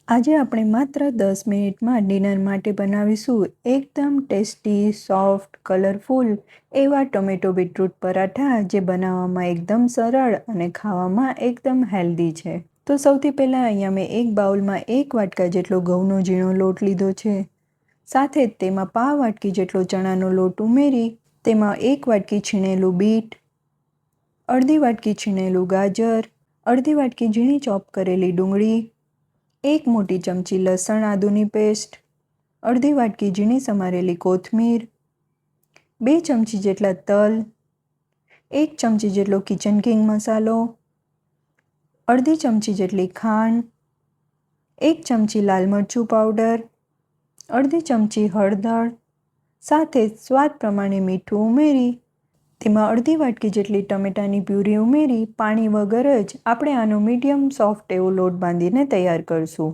આજે આપણે માત્ર 10 મિનિટમાં ડિનર માટે બનાવીશું એકદમ ટેસ્ટી, સોફ્ટ, કલરફુલ એવા ટોમેટો બીટરૂટ પરાઠા જે બનાવવામાં એકદમ સરળ અને ખાવામાં એકદમ હેલ્ધી છે. તો સૌથી પહેલાં અહીંયા મેં એક બાઉલમાં 1 વાટકા જેટલો ઘઉંનો ઝીણો લોટ લીધો છે. સાથે જ તેમાં પાવ વાટકી જેટલો ચણાનો લોટ ઉમેરી તેમાં 1 વાટકી છીણેલું બીટ, અડધી વાટકી છીણેલું ગાજર, અડધી વાટકી ઝીણી ચોપ કરેલી ડુંગળી, 1 મોટી ચમચી લસણ આદુની પેસ્ટ, અડધી વાટકી ઝીણી સમારેલી કોથમીર, 2 ચમચી જેટલા તલ, 1 ચમચી જેટલો કિચન કિંગ મસાલો, અડધી ચમચી જેટલી ખાંડ, 1 ચમચી લાલ મરચું પાવડર, અડધી ચમચી હળદર, સાથે જ સ્વાદ પ્રમાણે મીઠું ઉમેરી તેમાં અડધી વાટકી જેટલી ટમેટાની પ્યુરી ઉમેરી પાણી વગર જ આપણે આનો મીડિયમ સોફ્ટ એવો લોટ બાંધીને તૈયાર કરશું.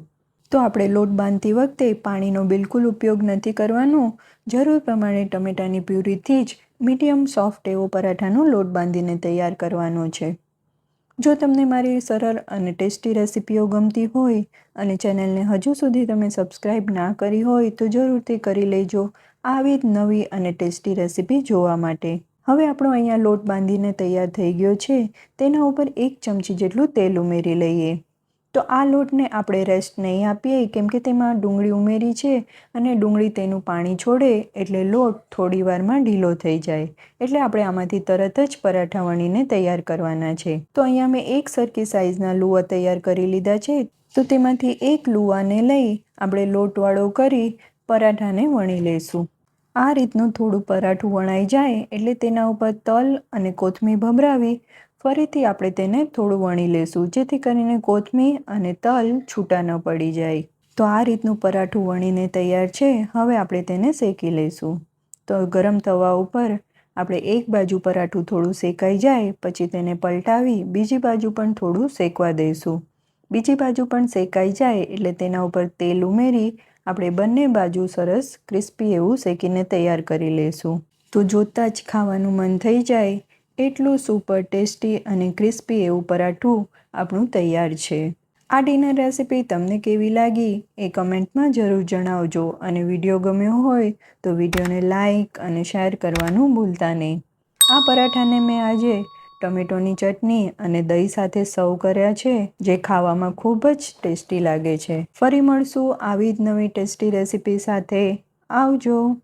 તો આપણે લોટ બાંધતી વખતે પાણીનો બિલકુલ ઉપયોગ નથી કરવાનો. જરૂર પ્રમાણે ટમેટાની પ્યુરીથી જ મીડિયમ સોફ્ટ એવો પરાઠાનો લોટ બાંધીને તૈયાર કરવાનો છે. જો તમને મારી સરળ અને ટેસ્ટી રેસીપીઓ ગમતી હોય અને ચેનલને હજુ સુધી તમે સબસ્ક્રાઈબ ના કરી હોય તો જરૂરથી કરી લેજો આવી જ નવી અને ટેસ્ટી રેસીપી જોવા માટે. હવે આપણો અહીંયા લોટ બાંધીને તૈયાર થઈ ગયો છે. તેના ઉપર 1 ચમચી જેટલું તેલ ઉમેરી લઈએ. તો આ લોટને આપણે રેસ્ટ નહીં આપીએ કેમ કે તેમાં ડુંગળી ઉમેરી છે અને ડુંગળી તેનું પાણી છોડે એટલે લોટ થોડી વારમાં ઢીલો થઈ જાય. એટલે આપણે આમાંથી તરત જ પરાઠા વણીને તૈયાર કરવાના છે. તો અહીંયા મેં એક સરખી સાઇઝના લુવા તૈયાર કરી લીધા છે. તો તેમાંથી એક લુવાને લઈ આપણે લોટવાળો કરી પરાઠાને વણી લઈશું. આ રીતનું થોડું પરાઠું વણાઈ જાય એટલે તેના ઉપર તલ અને કોથમીર ભભરાવી ફરીથી આપણે તેને થોડું વણી લઈશું જેથી કરીને કોથમીર અને તલ છૂટા ન પડી જાય. તો આ રીતનું પરાઠું વણીને તૈયાર છે. હવે આપણે તેને શેકી લઈશું. તો ગરમ તવા ઉપર આપણે એક બાજુ પરાઠું થોડું શેકાઈ જાય પછી તેને પલટાવી બીજી બાજુ પણ થોડું શેકવા દઈશું. બીજી બાજુ પણ શેકાઈ જાય એટલે તેના ઉપર તેલ ઉમેરી આપણે બંને બાજુ સરસ ક્રિસ્પી એવું શેકીને તૈયાર કરી લઈશું. તો જોતાં જ ખાવાનું મન થઈ જાય એટલું સુપર ટેસ્ટી અને ક્રિસ્પી એવું પરાઠું આપણું તૈયાર છે. આ ડિનર રેસીપી તમને કેવી લાગી એ કમેન્ટમાં જરૂર જણાવજો અને વિડીયો ગમ્યો હોય તો વિડીયોને લાઈક અને શેર કરવાનું ભૂલતા નહીં. આ પરાઠાને મેં આજે ટમેટોની ચટણી અને દહીં સાથે સર્વ કર્યા છે જે ખાવામાં ખૂબ જ ટેસ્ટી લાગે છે. ફરી મળશું આવી જ નવી ટેસ્ટી રેસીપી સાથે. આવજો.